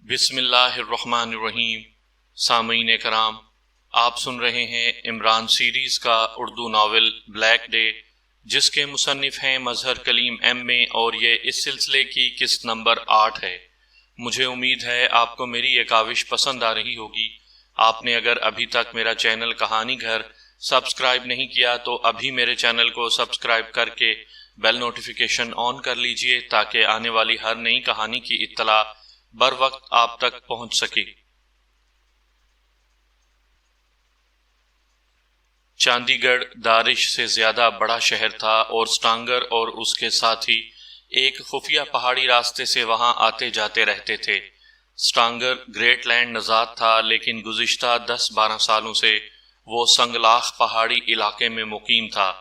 بسم اللہ الرحمن الرحیم۔ سامعین کرام، آپ سن رہے ہیں عمران سیریز کا اردو ناول بلیک ڈے، جس کے مصنف ہیں مظہر کلیم ایم اے، اور یہ اس سلسلے کی قسط نمبر 8 ہے۔ مجھے امید ہے آپ کو میری یہ کاوش پسند آ رہی ہوگی۔ آپ نے اگر ابھی تک میرا چینل کہانی گھر سبسکرائب نہیں کیا تو ابھی میرے چینل کو سبسکرائب کر کے بیل نوٹیفیکیشن آن کر لیجئے، تاکہ آنے والی ہر نئی کہانی کی اطلاع بر وقت آپ تک پہنچ سکے۔ چاندی گڑھ دارش سے زیادہ بڑا شہر تھا، اور سٹانگر اور اس کے ساتھی ایک خفیہ پہاڑی راستے سے وہاں آتے جاتے رہتے تھے۔ سٹانگر گریٹ لینڈ نژاد تھا، لیکن گزشتہ 10-12 سالوں سے وہ سنگلاخ پہاڑی علاقے میں مقیم تھا۔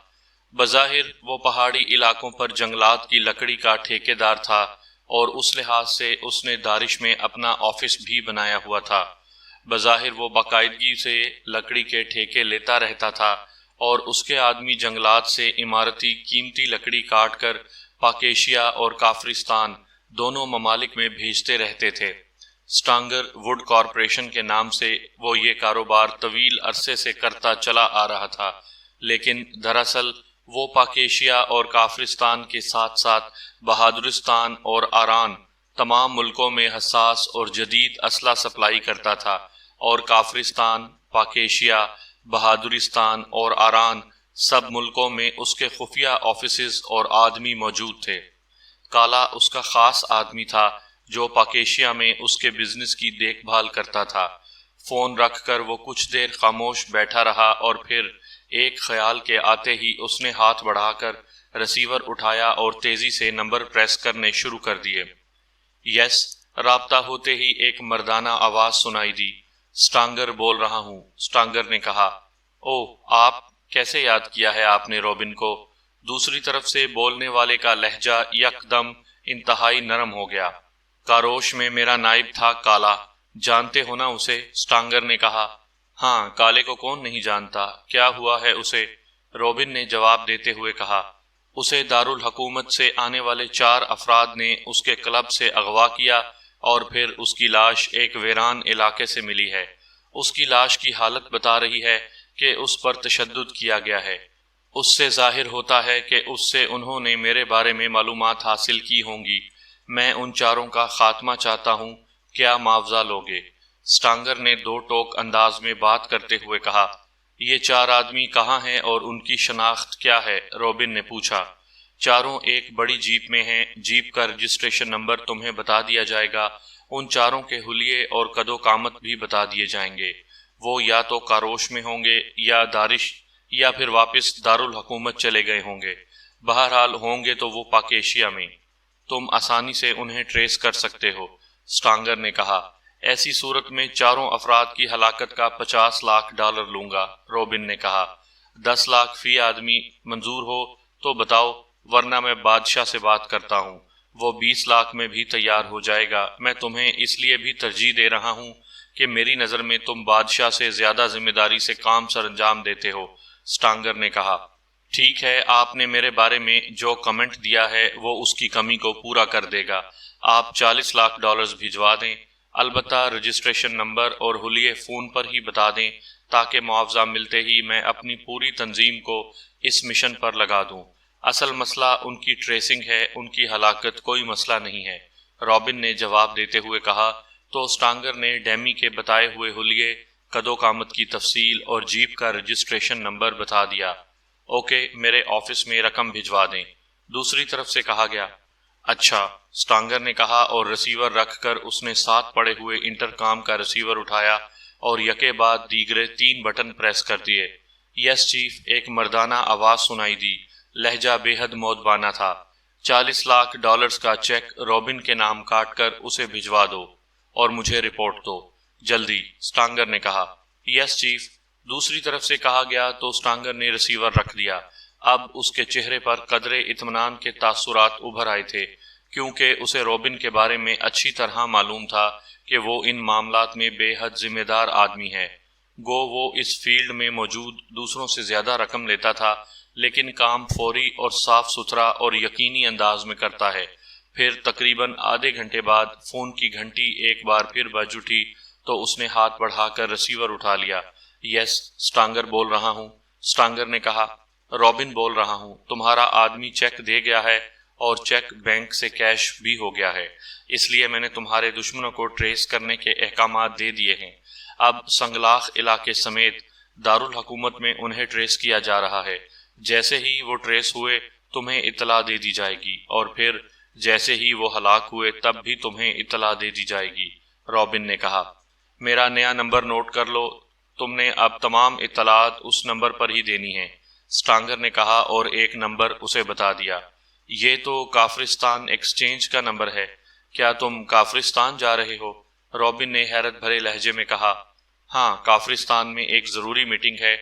بظاہر وہ پہاڑی علاقوں پر جنگلات کی لکڑی کا ٹھیکے دار تھا، اور اس لحاظ سے اس نے دارش میں اپنا آفس بھی بنایا ہوا تھا۔ بظاہر وہ باقاعدگی سے لکڑی کے ٹھیکے لیتا رہتا تھا، اور اس کے آدمی جنگلات سے عمارتی قیمتی لکڑی کاٹ کر پاکیشیا اور کافرستان دونوں ممالک میں بھیجتے رہتے تھے۔ سٹانگر ووڈ کارپوریشن کے نام سے وہ یہ کاروبار طویل عرصے سے کرتا چلا آ رہا تھا، لیکن دراصل وہ پاکیشیا اور کافرستان کے ساتھ ساتھ بہادرستان اور آران تمام ملکوں میں حساس اور جدید اسلحہ سپلائی کرتا تھا، اور کافرستان، پاکیشیا، بہادرستان اور آران سب ملکوں میں اس کے خفیہ آفیسز اور آدمی موجود تھے۔ کالا اس کا خاص آدمی تھا، جو پاکیشیا میں اس کے بزنس کی دیکھ بھال کرتا تھا۔ فون رکھ کر وہ کچھ دیر خاموش بیٹھا رہا، اور پھر ایک خیال کے آتے ہی اس نے ہاتھ بڑھا کر ریسیور اٹھایا اور تیزی سے نمبر پریس کرنے شروع کر دیے۔ یس، رابطہ ہوتے ہی ایک مردانہ آواز سنائی دی۔ سٹانگر بول رہا ہوں، سٹانگر نے کہا۔ اوہ، آپ کیسے یاد کیا ہے آپ نے روبن کو؟ دوسری طرف سے بولنے والے کا لہجہ یکدم انتہائی نرم ہو گیا۔ کاروش میں میرا نائب تھا کالا، جانتے ہو نا اسے؟ سٹانگر نے کہا۔ ہاں، کالے کو کون نہیں جانتا، کیا ہوا ہے اسے؟ روبن نے جواب دیتے ہوئے کہا۔ اسے دارالحکومت سے آنے والے 4 افراد نے اس کے کلب سے اغوا کیا، اور پھر اس کی لاش ایک ویران علاقے سے ملی ہے۔ اس کی لاش کی حالت بتا رہی ہے کہ اس پر تشدد کیا گیا ہے۔ اس سے ظاہر ہوتا ہے کہ اس سے انہوں نے میرے بارے میں معلومات حاصل کی ہوں گی۔ میں ان 4 کا خاتمہ چاہتا ہوں، کیا معاوضہ لوگے؟ سٹانگر نے 2 ٹوک انداز میں بات کرتے ہوئے کہا۔ یہ 4 آدمی کہاں ہیں اور ان کی شناخت کیا ہے؟ روبن نے پوچھا۔ 4 ایک بڑی جیپ میں ہیں، جیپ کا رجسٹریشن نمبر تمہیں بتا دیا جائے گا۔ ان 4 کے حلیے اور قد و قامت بھی بتا دیے جائیں گے۔ وہ یا تو کاروش میں ہوں گے یا دارش، یا پھر واپس دارالحکومت چلے گئے ہوں گے۔ بہرحال ہوں گے تو وہ پاکیشیا میں۔ تم آسانی سے انہیں ٹریس کر سکتے ہو، سٹانگر نے کہا۔ ایسی صورت میں 4 افراد کی ہلاکت کا $50 لاکھ لوں گا، روبن نے کہا۔ 10 لاکھ فی آدمی منظور ہو تو بتاؤ، ورنہ میں بادشاہ سے بات کرتا ہوں، وہ 20 لاکھ میں بھی تیار ہو جائے گا۔ میں تمہیں اس لیے بھی ترجیح دے رہا ہوں کہ میری نظر میں تم بادشاہ سے زیادہ ذمہ داری سے کام سر انجام دیتے ہو، سٹانگر نے کہا۔ ٹھیک ہے، آپ نے میرے بارے میں جو کمنٹ دیا ہے وہ اس کی کمی کو پورا کر دے گا۔ آپ $40 لاکھ بھجوا دیں، البتہ رجسٹریشن نمبر اور حلیے فون پر ہی بتا دیں، تاکہ معاوضہ ملتے ہی میں اپنی پوری تنظیم کو اس مشن پر لگا دوں۔ اصل مسئلہ ان کی ٹریسنگ ہے، ان کی ہلاکت کوئی مسئلہ نہیں ہے، روبن نے جواب دیتے ہوئے کہا۔ تو سٹانگر نے ڈیمی کے بتائے ہوئے حلیے، قد و قامت کی تفصیل اور جیپ کا رجسٹریشن نمبر بتا دیا۔ اوکے، میرے آفس میں رقم بھجوا دیں، دوسری طرف سے کہا گیا۔ اچھا، سٹانگر نے کہا، اور ریسیور رکھ کر اس نے ساتھ پڑے ہوئے انٹرکام کا ریسیور اٹھایا اور یکے بعد دیگرے 3 بٹن پریس کر دیے۔ یس چیف، ایک مردانہ آواز سنائی دی، لہجہ بے حد مودبانہ تھا۔ $40 لاکھ کا چیک روبن کے نام کاٹ کر اسے بھجوا دو، اور مجھے رپورٹ دو، جلدی، سٹانگر نے کہا۔ یس چیف، دوسری طرف سے کہا گیا تو سٹانگر نے ریسیور رکھ دیا۔ اب اس کے چہرے پر قدرے اطمینان کے تاثرات ابھر آئے تھے، کیونکہ اسے روبن کے بارے میں اچھی طرح معلوم تھا کہ وہ ان معاملات میں بے حد ذمہ دار آدمی ہے۔ گو وہ اس فیلڈ میں موجود دوسروں سے زیادہ رقم لیتا تھا، لیکن کام فوری اور صاف ستھرا اور یقینی انداز میں کرتا ہے۔ پھر تقریباً آدھے گھنٹے بعد فون کی گھنٹی ایک بار پھر بج اٹھی تو اس نے ہاتھ بڑھا کر ریسیور اٹھا لیا۔ یس، سٹانگر بول رہا ہوں۔ سٹانگر نے کہا، رابن بول رہا ہوں، تمہارا آدمی چیک دے گیا ہے اور چیک بینک سے کیش بھی ہو گیا ہے، اس لیے میں نے تمہارے دشمنوں کو ٹریس کرنے کے احکامات دے دیے ہیں۔ اب سنگلاخ علاقے سمیت دارالحکومت میں انہیں ٹریس کیا جا رہا ہے۔ جیسے ہی وہ ٹریس ہوئے تمہیں اطلاع دے دی جائے گی، اور پھر جیسے ہی وہ ہلاک ہوئے تب بھی تمہیں اطلاع دے دی جائے گی۔ رابن نے کہا، میرا نیا نمبر نوٹ کر لو، تم نے اب تمام اطلاعات اس نمبر پر ہی دینی ہیں۔ سٹانگر نے کہا اور ایک نمبر اسے بتا دیا۔ یہ تو کافرستان ایکسچینج کا نمبر ہے، کیا تم کافرستان جا رہے ہو؟ رابن نے حیرت بھرے لہجے میں کہا، ہاں، کافرستان میں ایک ضروری میٹنگ ہے،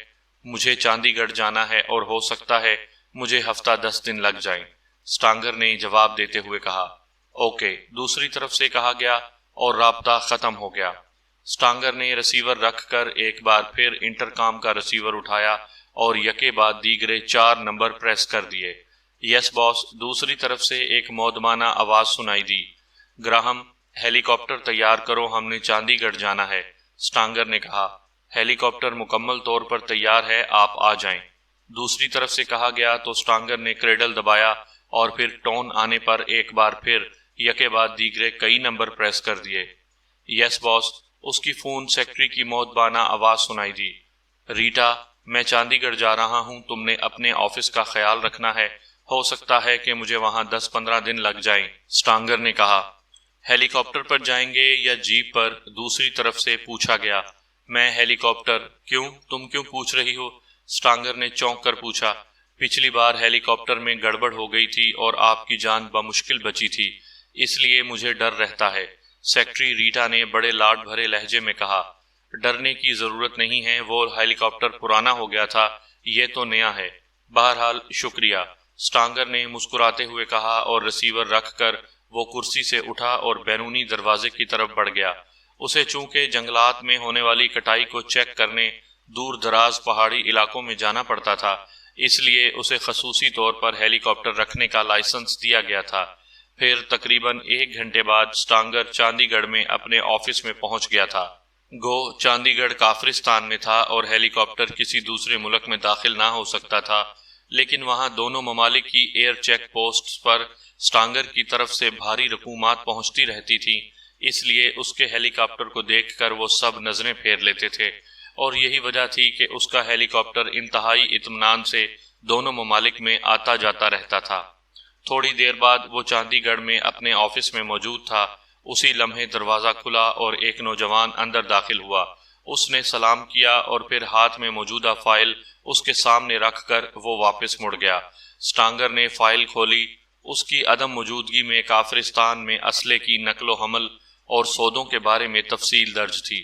مجھے چاندی گڑھ جانا ہے اور ہو سکتا ہے مجھے ہفتہ 10 دن لگ جائیں۔ سٹانگر نے جواب دیتے ہوئے کہا، اوکے، دوسری طرف سے کہا گیا، اور رابطہ ختم ہو گیا۔ سٹانگر نے ریسیور رکھ کر ایک بار پھر انٹرکام کا ریسیور اٹھایا اور یکے بعد دیگرے 4 نمبر پریس کر دیے۔ یس باس، دوسری طرف سے ایک مودبانہ آواز سنائی دی، گراہم، ہیلی کاپٹر تیار کرو، ہم نے چاندی گڑھ جانا ہے۔ سٹانگر نے کہا، ہیلی کاپٹر مکمل طور پر تیار ہے، آپ آ جائیں۔ دوسری طرف سے کہا گیا تو سٹانگر نے کریڈل دبایا اور پھر ٹون آنے پر ایک بار پھر یکے بعد دیگرے کئی نمبر پریس کر دیے۔ یس باس، اس کی فون سیکٹری کی مودبانہ آواز سنائی دی، ریٹا، میں چاندی گڑھ جا رہا ہوں، تم نے اپنے آفس کا خیال رکھنا ہے، ہو سکتا ہے کہ مجھے وہاں 10-15 دن لگ جائیں۔ سٹانگر نے کہا، ہیلی کاپٹر پر جائیں گے یا جیپ پر؟ دوسری طرف سے پوچھا گیا۔ میں ہیلی کاپٹر۔ کیوں؟ تم کیوں پوچھ رہی ہو؟ سٹانگر نے چونک کر پوچھا، پچھلی بار ہیلی کاپٹر میں گڑبڑ ہو گئی تھی اور آپ کی جان بمشکل بچی تھی، اس لیے مجھے ڈر رہتا ہے۔ سیکٹری ریٹا نے بڑے لاڈ بھرے لہجے میں کہا، ڈرنے کی ضرورت نہیں ہے، وہ ہیلی کاپٹر پرانا ہو گیا تھا، یہ تو نیا ہے۔ بہرحال شکریہ، سٹانگر نے مسکراتے ہوئے کہا اور ریسیور رکھ کر وہ کرسی سے اٹھا اور بیرونی دروازے کی طرف بڑھ گیا۔ اسے چونکہ جنگلات میں ہونے والی کٹائی کو چیک کرنے دور دراز پہاڑی علاقوں میں جانا پڑتا تھا، اس لیے اسے خصوصی طور پر ہیلی کاپٹر رکھنے کا لائسنس دیا گیا تھا۔ پھر تقریباً 1 گھنٹے بعد سٹانگر چاندی گڑھ میں اپنے آفس میں پہنچ گیا تھا۔ گو چاندی گڑھ کافرستان میں تھا اور ہیلی کاپٹر کسی دوسرے ملک میں داخل نہ ہو سکتا تھا، لیکن وہاں دونوں ممالک کی ایئر چیک پوسٹس پر سٹانگر کی طرف سے بھاری رقومات پہنچتی رہتی تھی، اس لیے اس کے ہیلی کاپٹر کو دیکھ کر وہ سب نظریں پھیر لیتے تھے، اور یہی وجہ تھی کہ اس کا ہیلی کاپٹر انتہائی اطمینان سے دونوں ممالک میں آتا جاتا رہتا تھا۔ تھوڑی دیر بعد وہ چاندی گڑھ میں اپنے آفس میں موجود تھا۔ اسی لمحے دروازہ کھلا اور ایک نوجوان اندر داخل ہوا۔ اس نے سلام کیا اور پھر ہاتھ میں موجودہ فائل اس کے سامنے رکھ کر وہ واپس مڑ گیا۔ سٹانگر نے فائل کھولی۔ اس کی عدم موجودگی میں کافرستان میں اسلحے کی نقل و حمل اور سودوں کے بارے میں تفصیل درج تھی۔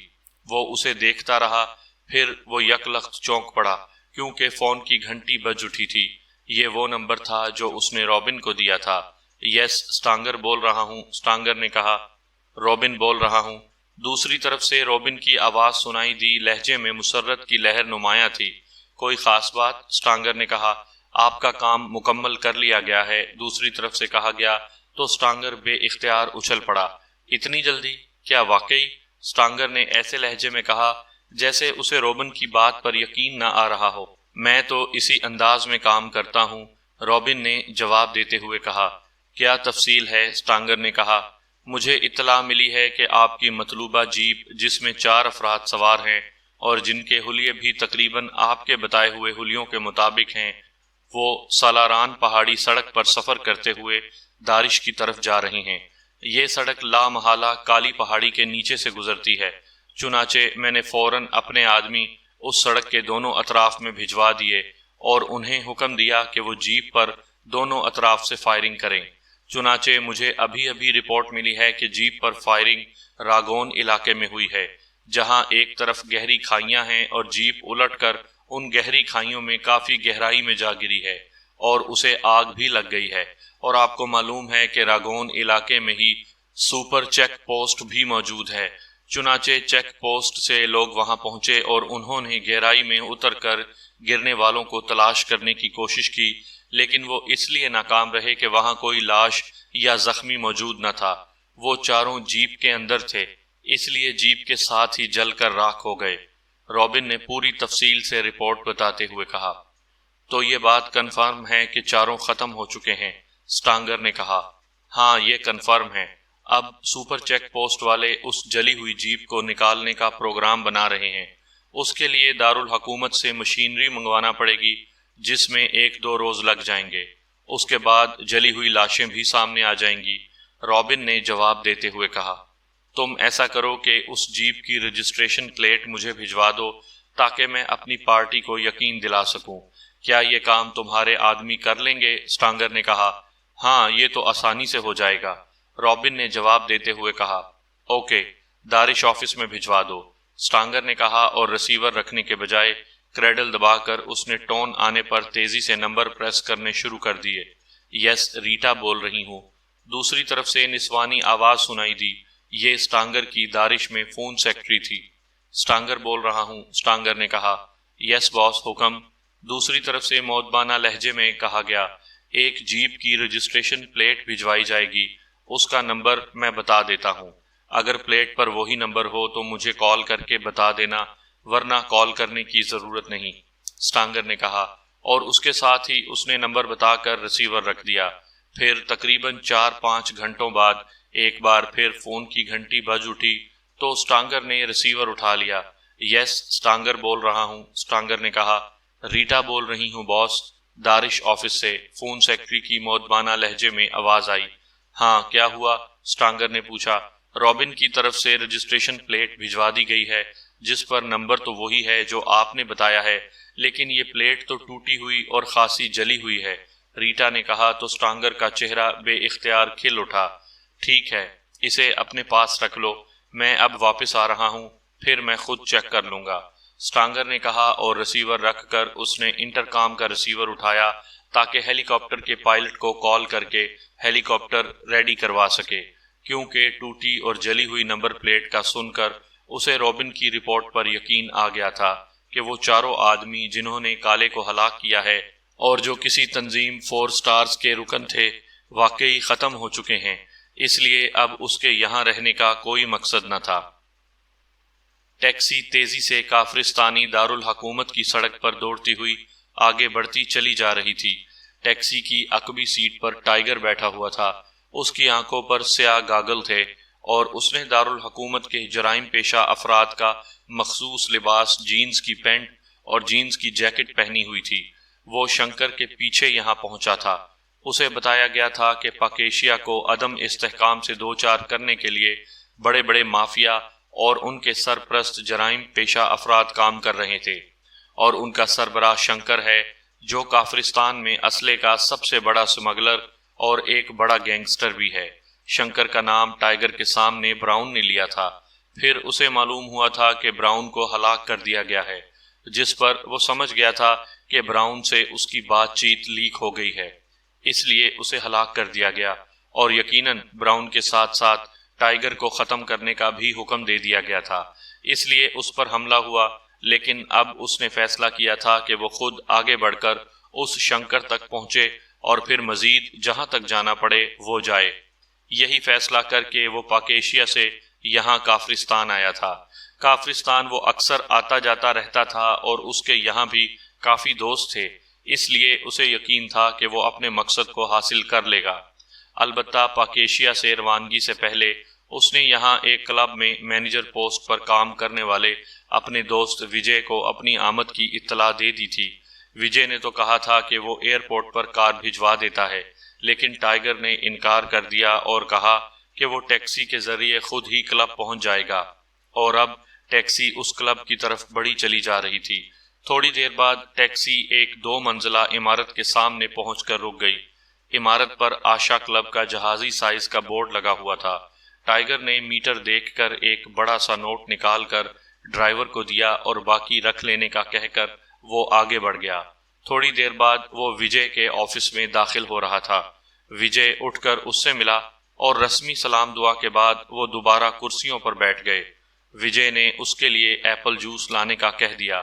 وہ اسے دیکھتا رہا، پھر وہ یک لخت چونک پڑا کیونکہ فون کی گھنٹی بج اٹھی تھی۔ یہ وہ نمبر تھا جو اس نے رابن کو دیا تھا۔ یس، سٹانگر بول رہا ہوں، سٹانگر نے کہا۔ رابن بول رہا ہوں۔ دوسری طرف سے رابن کی آواز سنائی دی، لہجے میں مسرت کی لہر نمایاں تھی۔ کوئی خاص بات؟ سٹانگر نے کہا، آپ کا کام مکمل کر لیا گیا ہے، دوسری طرف سے کہا گیا تو سٹانگر بے اختیار اچھل پڑا۔ اتنی جلدی؟ کیا واقعی؟ سٹانگر نے ایسے لہجے میں کہا جیسے اسے رابن کی بات پر یقین نہ آ رہا ہو۔ میں تو اسی انداز میں کام کرتا ہوں، رابن نے جواب دیتے ہوئے کہا۔ کیا تفصیل ہے؟ سٹانگر نے کہا، مجھے اطلاع ملی ہے کہ آپ کی مطلوبہ جیپ جس میں 4 افراد سوار ہیں اور جن کے حلیے بھی تقریباً آپ کے بتائے ہوئے حلیوں کے مطابق ہیں، وہ سالاران پہاڑی سڑک پر سفر کرتے ہوئے دارش کی طرف جا رہی ہیں۔ یہ سڑک لا محالہ کالی پہاڑی کے نیچے سے گزرتی ہے، چنانچہ میں نے فوراً اپنے آدمی اس سڑک کے دونوں اطراف میں بھجوا دیے اور انہیں حکم دیا کہ وہ جیپ پر دونوں اطراف سے فائرنگ کریں۔ چنانچہ مجھے ابھی رپورٹ ملی ہے کہ جیپ پر فائرنگ راگون علاقے میں ہوئی ہے، جہاں ایک طرف گہری کھائیاں ہیں اور جیپ الٹ کر ان گہری کھائیوں میں کافی گہرائی میں جا گری ہے اور اسے آگ بھی لگ گئی ہے، اور آپ کو معلوم ہے کہ راگون علاقے میں ہی سپر چیک پوسٹ بھی موجود ہے۔ چنانچہ چیک پوسٹ سے لوگ وہاں پہنچے اور انہوں نے گہرائی میں اتر کر گرنے والوں کو تلاش کرنے کی کوشش کی، لیکن وہ اس لیے ناکام رہے کہ وہاں کوئی لاش یا زخمی موجود نہ تھا۔ وہ چاروں جیپ کے اندر تھے، اس لیے جیپ کے ساتھ ہی جل کر راکھ ہو گئے۔ رابن نے پوری تفصیل سے رپورٹ بتاتے ہوئے کہا۔ تو یہ بات کنفرم ہے کہ چاروں ختم ہو چکے ہیں؟ سٹانگر نے کہا۔ ہاں، یہ کنفرم ہے۔ اب سپر چیک پوسٹ والے اس جلی ہوئی جیپ کو نکالنے کا پروگرام بنا رہے ہیں۔ اس کے لیے دارالحکومت سے مشینری منگوانا پڑے گی، جس میں 1-2 روز لگ جائیں گے۔ اس کے بعد جلی ہوئی لاشیں بھی سامنے آ جائیں گی۔ رابن نے جواب دیتے ہوئے کہا۔ تم ایسا کرو کہ اس جیپ کی رجسٹریشن پلیٹ مجھے بھجوا دو تاکہ میں اپنی پارٹی کو یقین دلا سکوں۔ کیا یہ کام تمہارے آدمی کر لیں گے؟ سٹانگر نے کہا۔ ہاں، یہ تو آسانی سے ہو جائے گا، رابن نے جواب دیتے ہوئے کہا۔ اوکے، دارش آفس میں بھجوا دو، سٹانگر نے کہا، اور رسیور رکھنے کے بجائے کریڈل دبا کر اس نے ٹون آنے پر تیزی سے نمبر پریس کرنے شروع کر دیے۔ یس، ریٹا بول رہی ہوں، دوسری طرف سے نسوانی آواز سنائی دی۔ یہ سٹانگر کی دارش میں فون سیکرٹری تھی۔ سٹانگر بول رہا ہوں، سٹانگر نے کہا۔ یس باس، حکم، دوسری طرف سے مؤدبانہ لہجے میں کہا گیا۔ ایک جیپ کی رجسٹریشن پلیٹ بھجوائی جائے گی، اس کا نمبر میں بتا دیتا ہوں۔ اگر پلیٹ پر وہی نمبر ہو تو مجھے کال کر کے بتا دینا، ورنہ کال کرنے کی ضرورت نہیں، سٹانگر نے کہا، اور اس کے ساتھ ہی اس نے نمبر بتا کر رسیور رکھ دیا۔ پھر تقریباً 4-5 گھنٹوں بعد ایک بار پھر فون کی گھنٹی بج اٹھی تو سٹانگر نے رسیور اٹھا لیا۔ یس، سٹانگر بول رہا ہوں، سٹانگر نے کہا۔ ریٹا بول رہی ہوں باس، دارش آفس سے، فون سیکرٹری کی مؤدبانہ لہجے میں آواز آئی۔ ہاں، کیا ہوا؟ سٹانگر نے پوچھا۔ رابن کی طرف سے رجسٹریشن پلیٹ بھجوا دی گئی ہے، جس پر نمبر تو وہی ہے جو آپ نے بتایا ہے، لیکن یہ پلیٹ تو ٹوٹی ہوئی اور خاصی جلی ہوئی ہے، ریٹا نے کہا تو سٹانگر کا چہرہ بے اختیار کھل اٹھا۔ ٹھیک ہے، اسے اپنے پاس رکھ لو، میں اب واپس آ رہا ہوں، پھر میں خود چیک کر لوں گا، سٹانگر نے کہا، اور رسیور رکھ کر اس نے انٹرکام کا رسیور اٹھایا تاکہ ہیلی کاپٹر کے پائلٹ کو کال کر کے ہیلی کاپٹر ریڈی کروا سکے، کیونکہ ٹوٹی اور جلی ہوئی نمبر پلیٹ کا سن کر اسے رابن کی رپورٹ پر یقین آ گیا تھا کہ وہ چاروں آدمی جنہوں نے کالے کو ہلاک کیا ہے اور جو کسی تنظیم 4 سٹارز کے رکن تھے، واقعی ختم ہو چکے ہیں، اس لیے اب اس کے یہاں رہنے کا کوئی مقصد نہ تھا۔ ٹیکسی تیزی سے کافرستانی دارالحکومت کی سڑک پر دوڑتی ہوئی آگے بڑھتی چلی جا رہی تھی۔ ٹیکسی کی عقبی سیٹ پر ٹائیگر بیٹھا ہوا تھا، اس کی آنکھوں پر سیاہ گاگل تھے، اور اس نے دارالحکومت کے جرائم پیشہ افراد کا مخصوص لباس، جینز کی پینٹ اور جینز کی جیکٹ پہنی ہوئی تھی۔ وہ شنکر کے پیچھے یہاں پہنچا تھا۔ اسے بتایا گیا تھا کہ پاکیشیا کو عدم استحکام سے دوچار کرنے کے لیے بڑے بڑے مافیا اور ان کے سرپرست جرائم پیشہ افراد کام کر رہے تھے، اور ان کا سربراہ شنکر ہے، جو کافرستان میں اسلحے کا سب سے بڑا سمگلر اور ایک بڑا گینگسٹر بھی ہے۔ شنکر کا نام ٹائیگر کے سامنے براؤن نے لیا تھا۔ پھر اسے معلوم ہوا تھا کہ براؤن کو ہلاک کر دیا گیا ہے، جس پر وہ سمجھ گیا تھا کہ براؤن سے اس کی بات چیت لیک ہو گئی ہے، اس لیے اسے ہلاک کر دیا گیا، اور یقیناً براؤن کے ساتھ ساتھ ٹائیگر کو ختم کرنے کا بھی حکم دے دیا گیا تھا، اس لیے اس پر حملہ ہوا۔ لیکن اب اس نے فیصلہ کیا تھا کہ وہ خود آگے بڑھ کر اس شنکر تک پہنچے اور پھر مزید جہاں تک جانا پڑے وہ جائے۔ یہی فیصلہ کر کے وہ پاکیشیا سے یہاں کافرستان آیا تھا۔ کافرستان وہ اکثر آتا جاتا رہتا تھا اور اس کے یہاں بھی کافی دوست تھے، اس لیے اسے یقین تھا کہ وہ اپنے مقصد کو حاصل کر لے گا۔ البتہ پاکیشیا سے روانگی سے پہلے اس نے یہاں ایک کلب میں مینیجر پوسٹ پر کام کرنے والے اپنے دوست وجے کو اپنی آمد کی اطلاع دے دی تھی۔ وجے نے تو کہا تھا کہ وہ ایئرپورٹ پر کار بھجوا دیتا ہے، لیکن ٹائیگر نے انکار کر دیا اور کہا کہ وہ ٹیکسی کے ذریعے خود ہی کلب پہنچ جائے گا، اور اب ٹیکسی اس کلب کی طرف بڑھی چلی جا رہی تھی۔ تھوڑی دیر بعد ٹیکسی ایک 2 منزلہ عمارت کے سامنے پہنچ کر رک گئی۔ عمارت پر آشا کلب کا جہازی سائز کا بورڈ لگا ہوا تھا۔ ٹائیگر نے میٹر دیکھ کر ایک بڑا سا نوٹ نکال کر ڈرائیور کو دیا اور باقی رکھ لینے کا کہہ کر وہ آگے بڑھ گیا۔ تھوڑی دیر بعد وہ وجے کے آفس میں داخل ہو رہا تھا۔ وجے اٹھ کر اس سے ملا اور رسمی سلام دعا کے بعد وہ دوبارہ کرسیوں پر بیٹھ گئے۔ وجے نے اس کے لیے ایپل جوس لانے کا کہہ دیا۔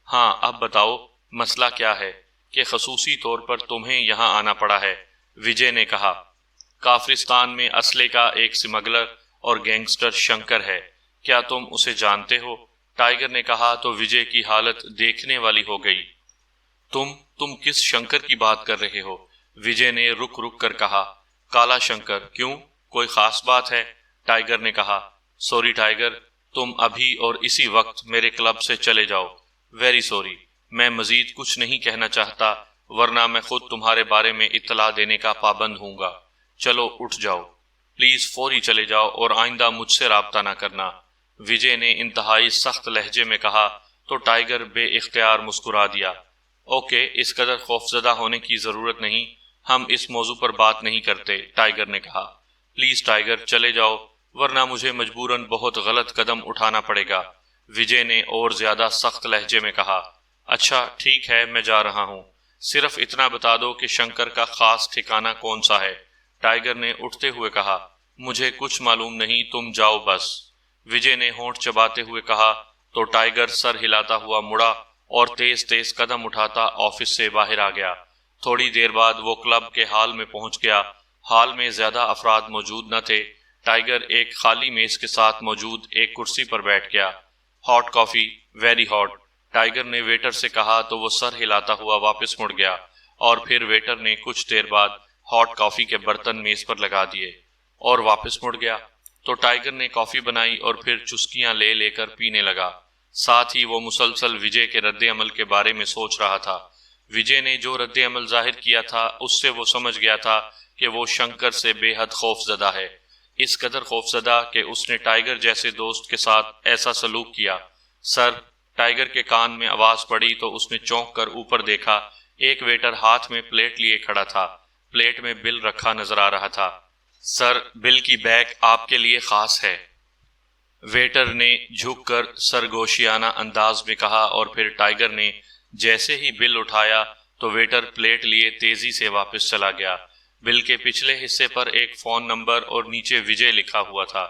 ہاں، اب بتاؤ مسئلہ کیا ہے کہ خصوصی طور پر تمہیں یہاں آنا پڑا ہے، وجے نے کہا۔ کافرستان میں اسلحے کا ایک سمگلر اور گینگسٹر شنکر ہے، کیا تم اسے جانتے ہو؟ ٹائیگر نے کہا تو وجے کی حالت دیکھنے والی ہو گئی۔ تم کس شنکر کی بات کر رہے ہو؟ وجے نے رک رک کر کہا۔ کالا شنکر۔ کیوں، کوئی خاص بات ہے؟ ٹائیگر نے کہا۔ سوری ٹائیگر، تم ابھی اور اسی وقت میرے کلب سے چلے جاؤ۔ ویری سوری، میں مزید کچھ نہیں کہنا چاہتا، ورنہ میں خود تمہارے بارے میں اطلاع دینے کا پابند ہوں گا۔ چلو اٹھ جاؤ، پلیز فوری چلے جاؤ اور آئندہ مجھ سے رابطہ نہ کرنا۔ وجے نے انتہائی سخت لہجے میں کہا تو ٹائیگر بے اختیار مسکرا دیا۔ اوکے، اس قدر خوفزدہ ہونے کی ضرورت نہیں، ہم اس موضوع پر بات نہیں کرتے، ٹائیگر نے کہا۔ پلیز ٹائیگر، چلے جاؤ، ورنہ مجھے مجبوراً بہت غلط قدم اٹھانا پڑے گا، وجے نے اور زیادہ سخت لہجے میں کہا۔ اچھا ٹھیک ہے، میں جا رہا ہوں، صرف اتنا بتا دو کہ شنکر کا خاص ٹھکانہ کون سا ہے، ٹائیگر نے اٹھتے ہوئے کہا۔ مجھے کچھ معلوم نہیں، تم جاؤ بس، وجے نے ہونٹ چباتے ہوئے کہا تو ٹائیگر سر ہلاتا ہوا مڑا اور تیز تیز قدم اٹھاتا آفس سے باہر آ گیا۔ تھوڑی دیر بعد وہ کلب کے ہال میں پہنچ گیا۔ ہال میں زیادہ افراد موجود نہ تھے۔ ٹائیگر ایک خالی میز کے ساتھ موجود ایک کرسی پر بیٹھ گیا۔ ہاٹ کافی، ویری ہاٹ، ٹائیگر نے ویٹر سے کہا تو وہ سر ہلاتا ہوا واپس مڑ گیا اور پھر ویٹر نے کچھ دیر بعد ہاٹ کافی کے برتن میز پر لگا دیے اور واپس مڑ گیا تو ٹائیگر نے کافی بنائی اور پھر چسکیاں لے لے کر پینے لگا۔ ساتھ ہی وہ مسلسل وجے کے رد عمل کے بارے میں سوچ رہا تھا۔ وجے نے جو رد عمل ظاہر کیا تھا اس سے وہ سمجھ گیا تھا کہ وہ شنکر سے بے حد خوف زدہ ہے، اس قدر خوف زدہ کہ اس نے ٹائیگر جیسے دوست کے ساتھ ایسا سلوک کیا۔ سر، ٹائیگر کے کان میں آواز پڑی تو اس نے چونک کر اوپر دیکھا۔ ایک ویٹر ہاتھ میں پلیٹ لیے کھڑا تھا، پلیٹ میں بل رکھا نظر آ رہا تھا۔ سر، بل کی بیگ آپ کے لیے خاص ہے، ویٹر نے جھک کر سرگوشیانہ انداز میں کہا اور پھر ٹائیگر نے جیسے ہی بل اٹھایا تو ویٹر پلیٹ لیے تیزی سے واپس چلا گیا۔ بل کے پچھلے حصے پر ایک فون نمبر اور نیچے وجے لکھا ہوا تھا۔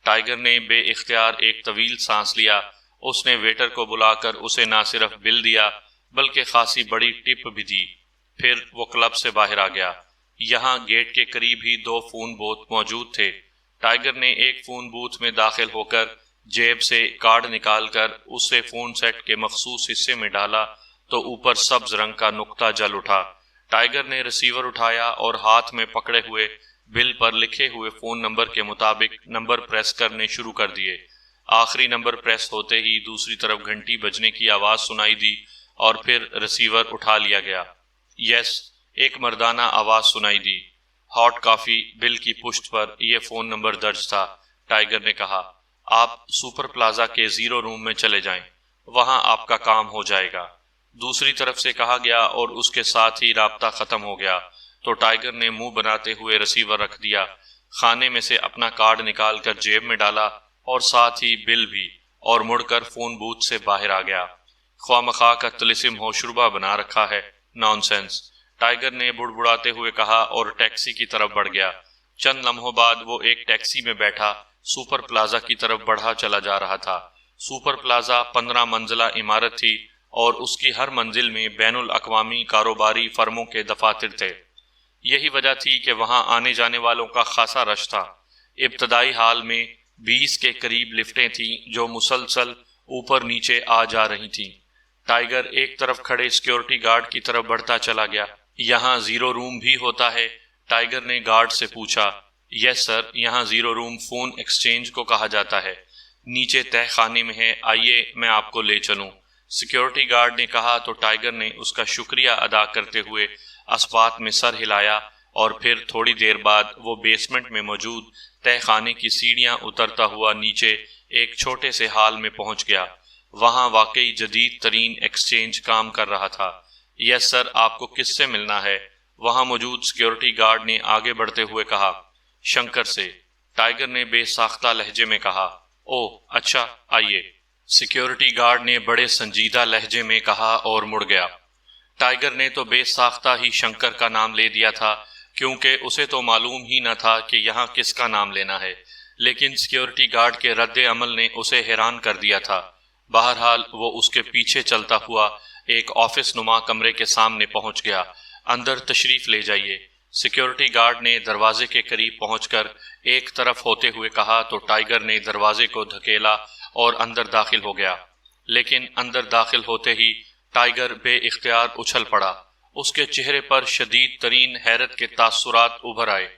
ٹائیگر نے بے اختیار ایک طویل سانس لیا۔ اس نے ویٹر کو بلا کر اسے نہ صرف بل دیا بلکہ خاصی بڑی ٹپ بھی دی۔ پھر وہ کلب سے باہر آ گیا۔ یہاں گیٹ کے قریب ہی 2 فون بوتھ موجود تھے۔ ٹائیگر نے ایک فون بوتھ میں داخل ہو کر جیب سے کارڈ نکال کر اسے فون سیٹ کے مخصوص حصے میں ڈالا تو اوپر سبز رنگ کا نقطہ جل اٹھا۔ ٹائیگر نے ریسیور اٹھایا اور ہاتھ میں پکڑے ہوئے بل پر لکھے ہوئے فون نمبر کے مطابق نمبر پریس کرنے شروع کر دیے۔ آخری نمبر پریس ہوتے ہی دوسری طرف گھنٹی بجنے کی آواز سنائی دی اور پھر ریسیور اٹھا لیا گیا۔ یس، ایک مردانہ آواز سنائی دی۔ ہاٹ کافی، بل کی پشت پر یہ فون نمبر درج تھا۔ ٹائیگر نے کہا، آپ سپر پلازا کے 0 روم میں چلے جائیں، وہاں آپ کا کام ہو جائے گا، دوسری طرف سے کہا گیا اور اس کے ساتھ ہی رابطہ ختم ہو گیا تو ٹائیگر نے منہ بناتے ہوئے ریسیور رکھ دیا، خانے میں سے اپنا کارڈ نکال کر جیب میں ڈالا اور ساتھ ہی بل بھی، اور مڑ کر فون بوتھ سے باہر آ گیا۔ خواہ مخواہ کا طلسم ہوشربا بنا رکھا ہے، نان سینس، ٹائیگر نے بڑبڑاتے ہوئے کہا اور ٹیکسی کی طرف بڑھ گیا۔ چند لمحوں بعد وہ ایک ٹیکسی میں بیٹھا سپر پلازا کی طرف بڑھا چلا جا رہا تھا۔ سپر پلازا 15 منزلہ عمارت تھی اور اس کی ہر منزل میں بین الاقوامی کاروباری فرموں کے دفاتر تھے۔ یہی وجہ تھی کہ وہاں آنے جانے والوں کا خاصا رش تھا۔ ابتدائی حال میں 20 کے قریب لفٹیں تھیں جو مسلسل اوپر نیچے آ جا رہی تھیں۔ ٹائیگر ایک طرف کھڑے سیکیورٹی گارڈ کی طرف بڑھتا چلا گیا۔ یہاں 0 روم بھی ہوتا ہے؟ ٹائیگر نے گارڈ سے پوچھا۔ یس سر، یہاں 0 روم فون ایکسچینج کو کہا جاتا ہے، نیچے تہ خانے میں ہے، آئیے میں آپ کو لے چلوں، سیکیورٹی گارڈ نے کہا تو ٹائیگر نے اس کا شکریہ ادا کرتے ہوئے اسبات میں سر ہلایا اور پھر تھوڑی دیر بعد وہ بیسمنٹ میں موجود تہ خانے کی سیڑھیاں اترتا ہوا نیچے ایک چھوٹے سے ہال میں پہنچ گیا۔ وہاں واقعی جدید ترین ایکسچینج کام کر رہا تھا۔ یس سر، آپ کو کس سے ملنا ہے؟ وہاں موجود سیکیورٹی گارڈ نے آگے بڑھتے ہوئے کہا۔ شنکر سے، ٹائیگر نے بے ساختہ لہجے میں کہا۔ اوہ اچھا، آئیے، سیکیورٹی گارڈ نے بڑے سنجیدہ لہجے میں کہا اور مڑ گیا۔ ٹائیگر نے تو بے ساختہ ہی شنکر کا نام لے دیا تھا کیونکہ اسے تو معلوم ہی نہ تھا کہ یہاں کس کا نام لینا ہے، لیکن سیکیورٹی گارڈ کے رد عمل نے اسے حیران کر دیا تھا۔ بہرحال وہ اس کے پیچھے چلتا ہوا ایک آفس نما کمرے کے سامنے پہنچ گیا۔ اندر تشریف لے جائیے، سیکیورٹی گارڈ نے دروازے کے قریب پہنچ کر ایک طرف ہوتے ہوئے کہا تو ٹائیگر نے دروازے کو دھکیلا اور اندر داخل ہو گیا، لیکن اندر داخل ہوتے ہی ٹائیگر بے اختیار اچھل پڑا۔ اس کے چہرے پر شدید ترین حیرت کے تاثرات ابھر آئے۔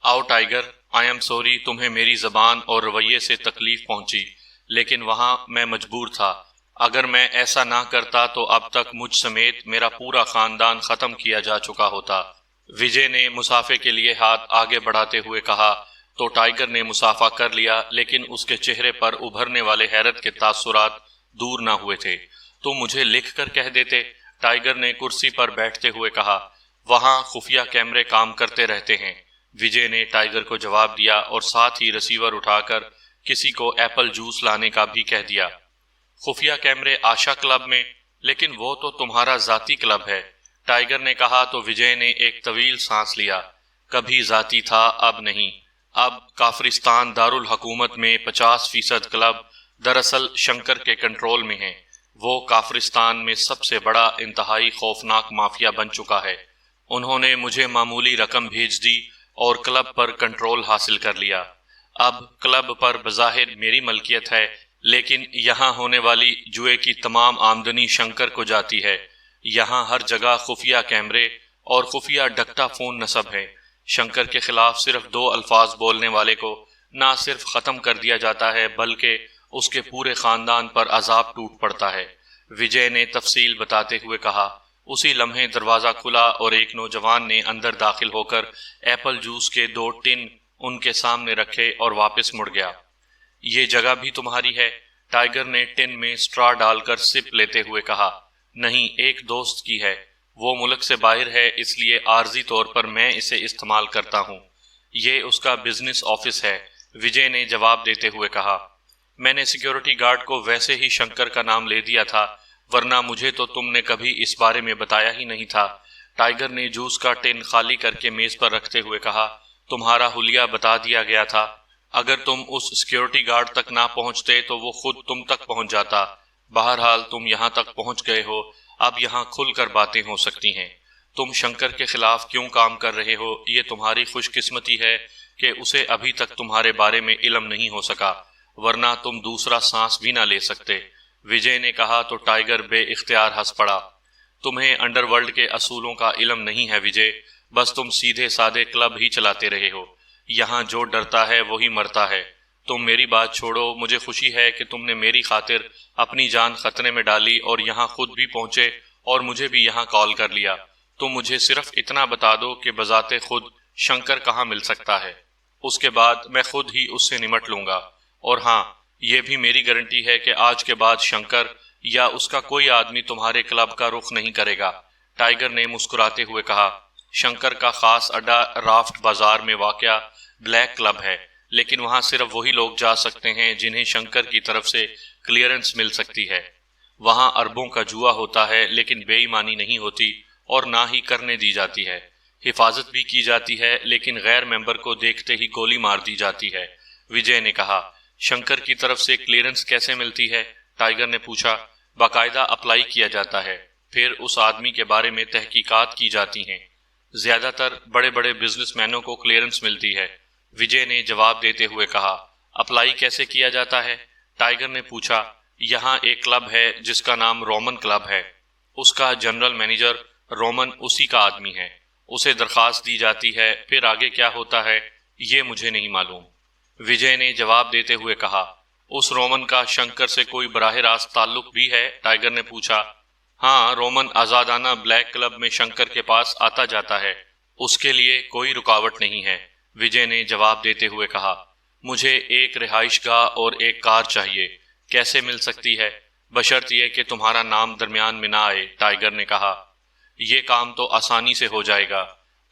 آؤ ٹائیگر، آئی ایم سوری تمہیں میری زبان اور رویے سے تکلیف پہنچی، لیکن وہاں میں مجبور تھا۔ اگر میں ایسا نہ کرتا تو اب تک مجھ سمیت میرا پورا خاندان ختم کیا جا چکا ہوتا۔ وجے نے مصافحے کے لیے ہاتھ آگے بڑھاتے ہوئے کہا تو ٹائیگر نے مصافحہ کر لیا، لیکن اس کے چہرے پر ابھرنے والے حیرت کے تاثرات دور نہ ہوئے تھے۔ تم مجھے لکھ کر کہہ دیتے، ٹائیگر نے کرسی پر بیٹھتے ہوئے کہا۔ وہاں خفیہ کیمرے کام کرتے رہتے ہیں، وجے نے ٹائیگر کو جواب دیا اور ساتھ ہی ریسیور اٹھا کر کسی کو ایپل جوس لانے کا بھی کہہ دیا۔ خفیہ کیمرے آشا کلب میں؟ لیکن وہ تو تمہارا ذاتی کلب ہے، ٹائیگر نے کہا تو وجے نے ایک طویل سانس لیا۔ کبھی ذاتی تھا، اب نہیں۔ اب کافرستان دارالحکومت میں 50% کلب دراصل شنکر کے کنٹرول میں ہیں۔ وہ کافرستان میں سب سے بڑا انتہائی خوفناک مافیا بن چکا ہے۔ انہوں نے مجھے معمولی رقم بھیج دی اور کلب پر کنٹرول حاصل کر لیا۔ اب کلب پر بظاہر میری ملکیت ہے، لیکن یہاں ہونے والی جوئے کی تمام آمدنی شنکر کو جاتی ہے۔ یہاں ہر جگہ خفیہ کیمرے اور خفیہ ڈکٹا فون نصب ہے۔ شنکر کے خلاف صرف 2 الفاظ بولنے والے کو نہ صرف ختم کر دیا جاتا ہے بلکہ اس کے پورے خاندان پر عذاب ٹوٹ پڑتا ہے، وجے نے تفصیل بتاتے ہوئے کہا۔ اسی لمحے دروازہ کھلا اور ایک نوجوان نے اندر داخل ہو کر ایپل جوس کے 2 ٹن ان کے سامنے رکھے اور واپس مڑ گیا۔ یہ جگہ بھی تمہاری ہے؟ ٹائیگر نے ٹن میں سٹرا ڈال کر سپ لیتے ہوئے کہا۔ نہیں، ایک دوست کی ہے، وہ ملک سے باہر ہے، اس لیے عارضی طور پر میں اسے استعمال کرتا ہوں۔ یہ اس کا بزنس آفس ہے، وجے نے جواب دیتے ہوئے کہا۔ میں نے سیکیورٹی گارڈ کو ویسے ہی شنکر کا نام لے دیا تھا، ورنہ مجھے تو تم نے کبھی اس بارے میں بتایا ہی نہیں تھا، ٹائیگر نے جوس کا ٹن خالی کر کے میز پر رکھتے ہوئے کہا۔ تمہارا حلیہ بتا دیا گیا تھا، اگر تم اس سیکیورٹی گارڈ تک نہ پہنچتے تو وہ خود تم تک پہنچ جاتا۔ بہرحال تم یہاں تک پہنچ گئے ہو، اب یہاں کھل کر باتیں ہو سکتی ہیں۔ تم شنکر کے خلاف کیوں کام کر رہے ہو؟ یہ تمہاری خوش قسمتی ہے کہ اسے ابھی تک تمہارے بارے میں علم نہیں ہو سکا، ورنہ تم دوسرا سانس بھی نہ لے سکتے، وجے نے کہا تو ٹائیگر بے اختیار ہنس پڑا۔ تمہیں انڈر ورلڈ کے اصولوں کا علم نہیں ہے وجے، بس تم سیدھے سادے کلب ہی چلاتے رہے ہو۔ یہاں جو ڈرتا ہے وہی مرتا ہے۔ تم میری بات چھوڑو، مجھے خوشی ہے کہ تم نے میری خاطر اپنی جان خطرے میں ڈالی اور یہاں خود بھی پہنچے اور مجھے بھی یہاں کال کر لیا۔ تم مجھے صرف اتنا بتا دو کہ بذات خود شنکر کہاں مل سکتا ہے، اس کے بعد میں خود ہی اس سے نمٹ لوں گا۔ اور ہاں، یہ بھی میری گارنٹی ہے کہ آج کے بعد شنکر یا اس کا کوئی آدمی تمہارے کلب کا رخ نہیں کرے گا، ٹائیگر نے مسکراتے ہوئے کہا۔ شنکر کا خاص اڈا رافٹ بازار میں واقع بلیک کلب ہے، لیکن وہاں صرف وہی لوگ جا سکتے ہیں جنہیں شنکر کی طرف سے کلیئرنس مل سکتی ہے۔ وہاں اربوں کا جوا ہوتا ہے، لیکن بے ایمانی نہیں ہوتی اور نہ ہی کرنے دی جاتی ہے۔ حفاظت بھی کی جاتی ہے، لیکن غیر ممبر کو دیکھتے ہی گولی مار دی جاتی ہے، وجے نے کہا۔ شنکر کی طرف سے کلیئرنس کیسے ملتی ہے؟ ٹائیگر نے پوچھا۔ باقاعدہ اپلائی کیا جاتا ہے، پھر اس آدمی کے بارے میں تحقیقات کی جاتی ہیں۔ زیادہ تر بڑے بڑے بزنس مینوں کو کلیئرنس ملتی ہے، وجے نے جواب دیتے ہوئے کہا۔ اپلائی کیسے کیا جاتا ہے؟ ٹائیگر نے پوچھا۔ یہاں ایک کلب ہے جس کا نام رومن کلب ہے، اس کا جنرل مینیجر رومن اسی کا آدمی ہے، اسے درخواست دی جاتی ہے، پھر آگے کیا ہوتا ہے یہ مجھے نہیں معلوم، وجے نے جواب دیتے ہوئے کہا۔ اس رومن کا شنکر سے کوئی براہ راست تعلق بھی ہے؟ ٹائیگر نے پوچھا۔ ہاں، رومن آزادانہ بلیک کلب میں شنکر کے پاس آتا جاتا ہے، اس کے لیے کوئی رکاوٹ نہیں ہے، وجے نے جواب دیتے ہوئے کہا۔ مجھے ایک رہائش گاہ اور ایک کار چاہیے، کیسے مل سکتی ہے؟ بشرط یہ کہ تمہارا نام درمیان میں نہ آئے، ٹائیگر نے کہا۔ یہ کام تو آسانی سے ہو جائے گا،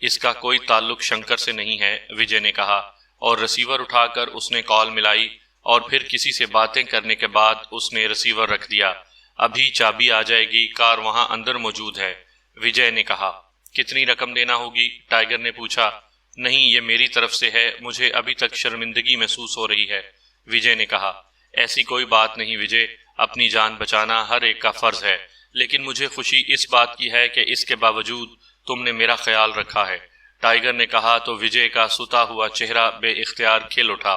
اس کا کوئی تعلق شنکر سے نہیں ہے، وجے نے کہا، اور ریسیور اٹھا کر اس نے کال ملائی اور پھر کسی سے باتیں کرنے کے بعد اس نے ریسیور رکھ دیا۔ ابھی چابی آ جائے گی، کار وہاں اندر موجود ہے، وجے نے کہا۔ کتنی رقم دینا ہوگی؟ ٹائیگر نے پوچھا۔ نہیں، یہ میری طرف سے ہے، مجھے ابھی تک شرمندگی محسوس ہو رہی ہے، وجے نے کہا۔ ایسی کوئی بات نہیں وجے، اپنی جان بچانا ہر ایک کا فرض ہے، لیکن مجھے خوشی اس بات کی ہے کہ اس کے باوجود تم نے میرا خیال رکھا ہے، ٹائیگر نے کہا تو وجے کا ستا ہوا چہرہ بے اختیار کھل اٹھا۔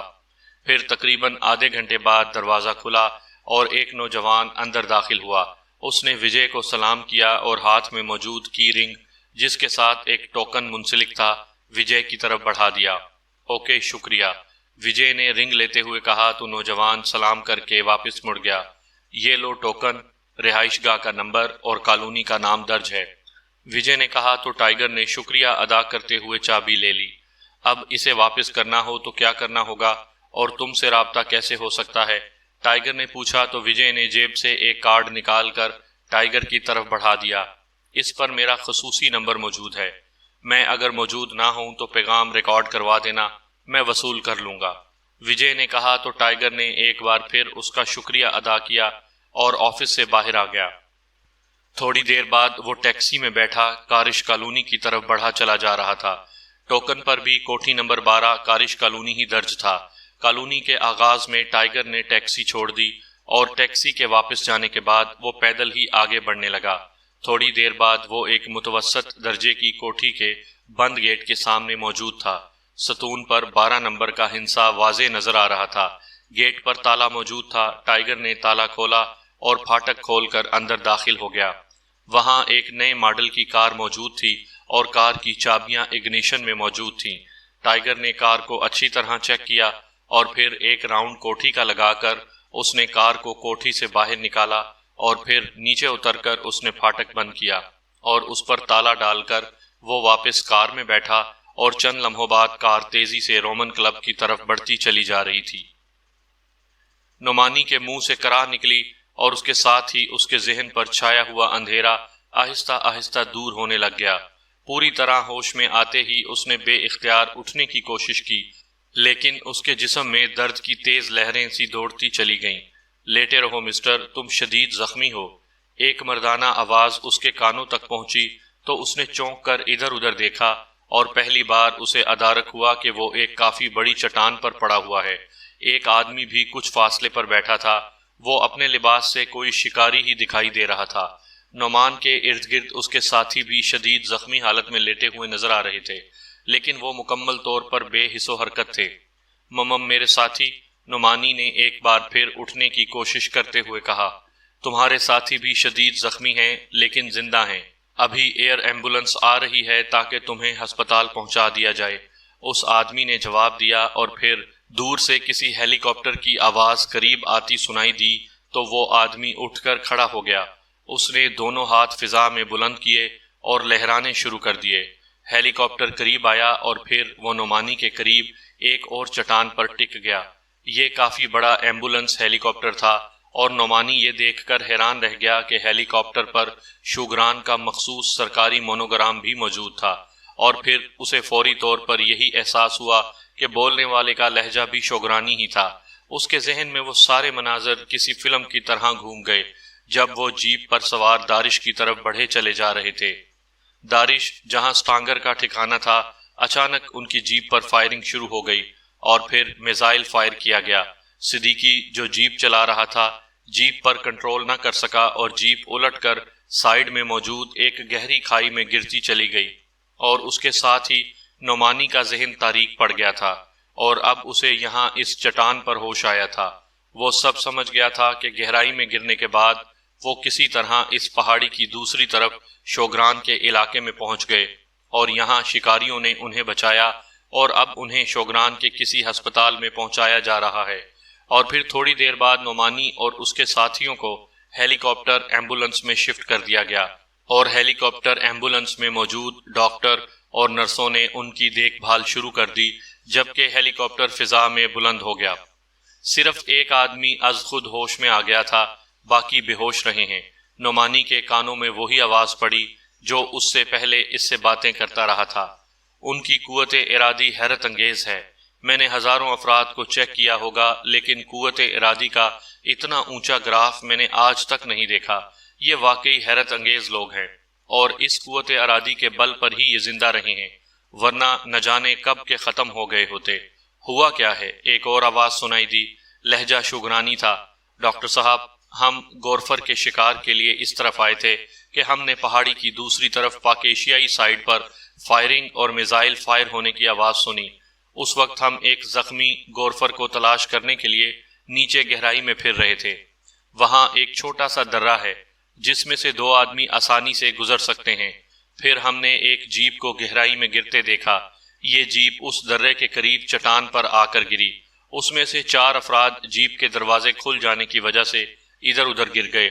پھر تقریباً آدھے گھنٹے بعد دروازہ کھلا اور ایک نوجوان اندر داخل ہوا۔ اس نے وجے کو سلام کیا اور ہاتھ میں موجود کی رنگ جس کے ساتھ ایک ٹوکن منسلک تھا وجے کی طرف بڑھا دیا۔ اوکے شکریہ، وجے نے رنگ لیتے ہوئے کہا تو نوجوان سلام کر کے واپس مڑ گیا۔ یہ لو ٹوکن، رہائش گاہ کا نمبر اور کالونی کا نام درج ہے، وجے نے کہا تو ٹائیگر نے شکریہ ادا کرتے ہوئے چابی لے لی۔ اب اسے واپس کرنا ہو تو کیا کرنا ہوگا اور تم سے رابطہ کیسے ہو سکتا ہے؟ ٹائیگر نے پوچھا تو وجے نے جیب سے ایک کارڈ نکال کر ٹائیگر کی طرف بڑھا دیا۔ اس پر میرا خصوصی نمبر موجود ہے، میں اگر موجود نہ ہوں تو پیغام ریکارڈ کروا دینا، میں وصول کر لوں گا، وجے نے کہا تو ٹائیگر نے ایک بار پھر اس کا شکریہ ادا کیا اور آفس سے باہر آ گیا۔ تھوڑی دیر بعد وہ ٹیکسی میں بیٹھا کارش کالونی کی طرف بڑھا چلا جا رہا تھا۔ ٹوکن پر بھی کوٹھی نمبر 12 کارش کالونی ہی درج تھا۔ کالونی کے آغاز میں ٹائیگر نے ٹیکسی چھوڑ دی اور ٹیکسی کے واپس جانے کے بعد وہ پیدل ہی آگے بڑھنے لگا۔ تھوڑی دیر بعد وہ ایک متوسط درجے کی کوٹھی کے بند گیٹ کے سامنے موجود تھا۔ ستون پر 12 نمبر کا ہندسہ واضح نظر آ رہا تھا۔ گیٹ پر تالا موجود تھا۔ ٹائیگر نے تالا کھولا اور پھاٹک کھول کر اندر داخل ہو گیا۔ وہاں ایک نئے ماڈل کی کار موجود تھی اور کار کی چابیاں اگنیشن میں موجود تھیں۔ ٹائیگر نے کار کو اچھی طرح چیک کیا اور پھر ایک راؤنڈ کوٹھی کا لگا کر اس نے کار کو کوٹھی سے باہر نکالا اور پھر نیچے اتر کر اس نے پھاٹک بند کیا اور اس پر تالا ڈال کر وہ واپس کار میں بیٹھا اور چند لمحوں بعد کار تیزی سے رومن کلب کی طرف بڑھتی چلی جا رہی تھی۔ نعمانی کے منہ سے کراہ نکلی اور اس کے ساتھ ہی اس کے ذہن پر چھایا ہوا اندھیرا آہستہ آہستہ دور ہونے لگ گیا۔ پوری طرح ہوش میں آتے ہی اس نے بے اختیار اٹھنے کی کوشش کی، لیکن اس کے جسم میں درد کی تیز لہریں سی دوڑتی چلی گئیں۔ لیٹے رہو مسٹر، تم شدید زخمی ہو، ایک مردانہ آواز اس کے کانوں تک پہنچی تو اس نے چونک کر ادھر ادھر دیکھا اور پہلی بار اسے ادارک ہوا کہ وہ ایک کافی بڑی چٹان پر پڑا ہوا ہے۔ ایک آدمی بھی کچھ فاصلے پر بیٹھا تھا، وہ اپنے لباس سے کوئی شکاری ہی دکھائی دے رہا تھا۔ نعمان کے ارد گرد اس کے ساتھی بھی شدید زخمی حالت میں لیٹے ہوئے نظر آ رہے تھے، لیکن وہ مکمل طور پر بے حس و حرکت تھے۔ میرے ساتھی، نعمانی نے ایک بار پھر اٹھنے کی کوشش کرتے ہوئے کہا، تمہارے ساتھی بھی شدید زخمی ہیں لیکن زندہ ہیں، ابھی ایئر ایمبولنس آ رہی ہے تاکہ تمہیں ہسپتال پہنچا دیا جائے، اس آدمی نے جواب دیا اور پھر دور سے کسی ہیلی کاپٹر کی آواز قریب آتی سنائی دی تو وہ آدمی اٹھ کر کھڑا ہو گیا۔ اس نے دونوں ہاتھ فضا میں بلند کیے اور لہرانے شروع کر دیے۔ ہیلی کاپٹر قریب آیا اور پھر وہ نعمانی کے قریب ایک اور چٹان پر ٹک گیا۔ یہ کافی بڑا ایمبولنس ہیلی کاپٹر تھا اور نعمانی یہ دیکھ کر حیران رہ گیا کہ ہیلی کاپٹر پر شوگران کا مخصوص سرکاری مونوگرام بھی موجود تھا، اور پھر اسے فوری طور پر یہی احساس ہوا کہ بولنے والے کا لہجہ بھی شوگرانی ہی تھا۔ اس کے ذہن میں وہ سارے مناظر کسی فلم کی طرح گھوم گئے جب وہ جیپ پر سوار دارش کی طرف بڑھے چلے جا رہے تھے۔ دارش جہاں سٹانگر کا ٹھکانہ تھا، اچانک ان کی جیپ پر فائرنگ شروع ہو گئی اور پھر میزائل فائر کیا گیا۔ صدیقی جو جیپ چلا رہا تھا جیپ پر کنٹرول نہ کر سکا اور جیپ الٹ کر سائیڈ میں موجود ایک گہری کھائی میں گرتی چلی گئی، اور اس کے ساتھ ہی نعمانی کا ذہن تاریک پڑ گیا تھا اور اب اسے یہاں اس چٹان پر ہوش آیا تھا۔ وہ سب سمجھ گیا تھا کہ گہرائی میں گرنے کے بعد وہ کسی طرح اس پہاڑی کی دوسری طرف شوگران کے علاقے میں پہنچ گئے اور یہاں شکاریوں نے انہیں بچایا اور اب انہیں شوگران کے کسی ہسپتال میں پہنچایا جا رہا ہے۔ اور پھر تھوڑی دیر بعد نعمانی اور اس کے ساتھیوں کو ہیلی کاپٹر ایمبولنس میں شفٹ کر دیا گیا اور ہیلی کاپٹر ایمبولنس میں موجود ڈاکٹر اور نرسوں نے ان کی دیکھ بھال شروع کر دی جبکہ ہیلی کاپٹر فضا میں بلند ہو گیا۔ صرف ایک آدمی از خود ہوش میں آ گیا تھا، باقی بے ہوش رہے ہیں۔ نعمانی کے کانوں میں وہی آواز پڑی جو اس سے پہلے اس سے باتیں کرتا رہا تھا۔ ان کی قوت ارادی حیرت انگیز ہے، میں نے ہزاروں افراد کو چیک کیا ہوگا لیکن قوت ارادی کا اتنا اونچا گراف میں نے آج تک نہیں دیکھا۔ یہ واقعی حیرت انگیز لوگ ہیں اور اس قوت ارادی کے بل پر ہی یہ زندہ رہے ہیں، ورنہ نہ جانے کب کے ختم ہو گئے ہوتے۔ ہوا کیا ہے؟ ایک اور آواز سنائی دی، لہجہ شوگرانی تھا۔ ڈاکٹر صاحب، ہم گورفر کے شکار کے لیے اس طرف آئے تھے کہ ہم نے پہاڑی کی دوسری طرف پاک ایشیائی سائیڈ پر فائرنگ اور میزائل فائر ہونے کی آواز سنی۔ اس وقت ہم ایک زخمی گورفر کو تلاش کرنے کے لیے نیچے گہرائی میں پھر رہے تھے۔ وہاں ایک چھوٹا سا درہ ہے جس میں سے 2 آدمی آسانی سے گزر سکتے ہیں۔ پھر ہم نے ایک جیپ کو گہرائی میں گرتے دیکھا۔ یہ جیپ اس درے کے قریب چٹان پر آ کر گری۔ اس میں سے 4 افراد جیپ کے دروازے کھل جانے کی وجہ سے ادھر ادھر گر گئے۔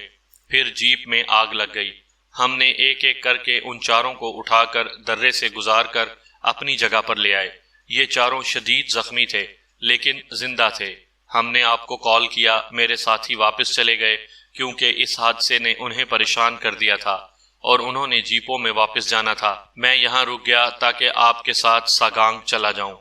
پھر جیپ میں آگ لگ گئی۔ ہم نے ایک ایک کر کے ان 4 کو اٹھا کر درے سے گزار کر اپنی جگہ پر لے آئے۔ یہ 4 شدید زخمی تھے لیکن زندہ تھے۔ ہم نے آپ کو کال کیا، میرے ساتھی واپس چلے گئے کیونکہ اس حادثے نے انہیں پریشان کر دیا تھا اور انہوں نے جیپوں میں واپس جانا تھا۔ میں یہاں رک گیا تاکہ آپ کے ساتھ ساگانگ چلا جاؤں۔